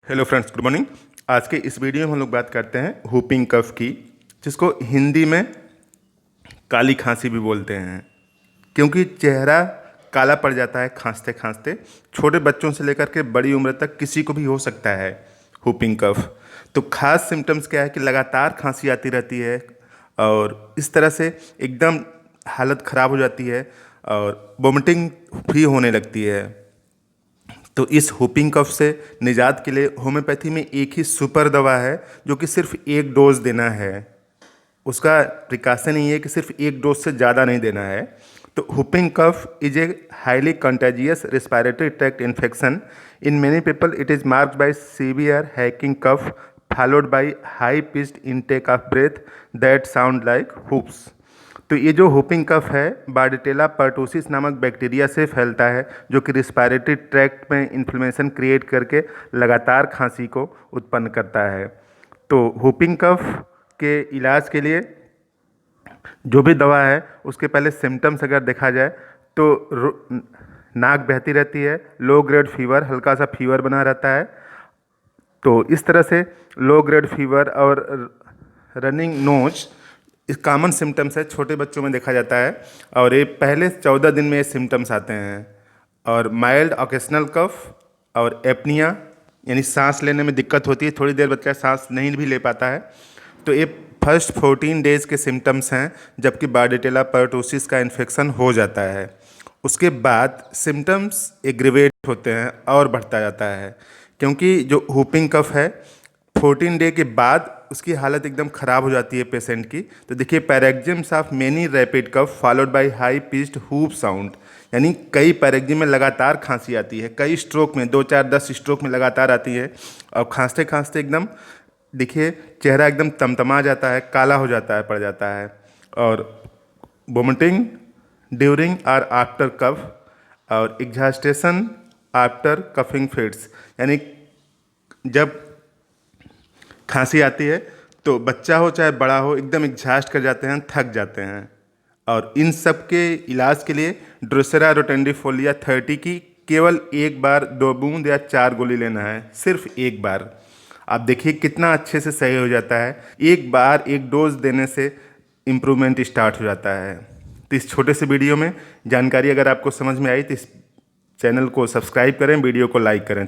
Hello friends, good morning. आज के इस वीडियो में हम लोग बात करते हैं हुपिंग कफ की, जिसको हिंदी में काली खांसी भी बोलते हैं, क्योंकि चेहरा काला पड़ जाता है खांसते खांसते। छोटे बच्चों से लेकर के बड़ी उम्र तक किसी को भी हो सकता है हुपिंग कफ। तो खास सिम्टम्स क्या है कि लगातार खांसी आती रहती है और इस तरह से एकदम हालत ख़राब हो जाती है और वोमिटिंग भी होने लगती है। तो इस हुपिंग कफ से निजात के लिए होम्योपैथी में एक ही सुपर दवा है, जो कि सिर्फ एक डोज देना है। उसका प्रिकॉशन ये है कि सिर्फ एक डोज से ज़्यादा नहीं देना है। तो whooping cough is a highly contagious respiratory tract infection. In many people it is marked by severe hacking cough followed by high pitched intake of breath that sound like whoops. तो ये जो whooping कफ है बार्डिटेला pertussis नामक bacteria से फैलता है, जो कि रिस्पायरेटरी ट्रैक्ट में इन्फ्लेमेशन क्रिएट करके लगातार खांसी को उत्पन्न करता है। तो हुपिंग कफ के इलाज के लिए जो भी दवा है उसके पहले सिम्टम्स अगर देखा जाए तो नाक बहती रहती है, लो ग्रेड फीवर, हल्का सा फीवर बना रहता है। तो इस तरह से लो ग्रेड फीवर और रनिंग नोज इस कॉमन सिम्टम्स है, छोटे बच्चों में देखा जाता है और ये पहले 14 दिन में ये सिम्टम्स आते हैं। और माइल्ड ऑकेशनल कफ और एपनिया, यानी सांस लेने में दिक्कत होती है, थोड़ी देर बच्चा सांस नहीं भी ले पाता है। तो ये फर्स्ट 14 डेज़ के सिम्टम्स हैं, जबकि बार्डिटेला पर्टुसिस का इन्फेक्शन हो जाता है। उसके बाद सिम्टम्स एग्रीवेट होते हैं और बढ़ता जाता है, क्योंकि जो हुपिंग कफ है 14 डे के बाद उसकी हालत एकदम ख़राब हो जाती है पेशेंट की। तो देखिए, paroxysms of many rapid cough followed by high pitched whoop sound, यानी कई पैरेक्जिम में लगातार खांसी आती है, कई स्ट्रोक में 2 4 10 स्ट्रोक में लगातार आती है और खांसते खांसते एकदम देखिए चेहरा एकदम तमतमा जाता है, काला हो जाता है, पड़ जाता है। और वोमिटिंग ड्यूरिंग और आफ्टर कफ और एग्जास्टेशन आफ्टर कफिंग फिट्स, यानी जब खांसी आती है तो बच्चा हो चाहे बड़ा हो एकदम एग्जास्ट कर जाते हैं, थक जाते हैं। और इन सब के इलाज के लिए ड्रोसेरा रोटेंडिफोलिया 30 की केवल एक बार 2 बूंद या 4 गोली लेना है, सिर्फ एक बार। आप देखिए कितना अच्छे से सही हो जाता है, एक बार एक डोज देने से इम्प्रूवमेंट स्टार्ट हो जाता है। तो इस छोटे से वीडियो में जानकारी अगर आपको समझ में आई तो इस चैनल को सब्सक्राइब करें, वीडियो को लाइक करें।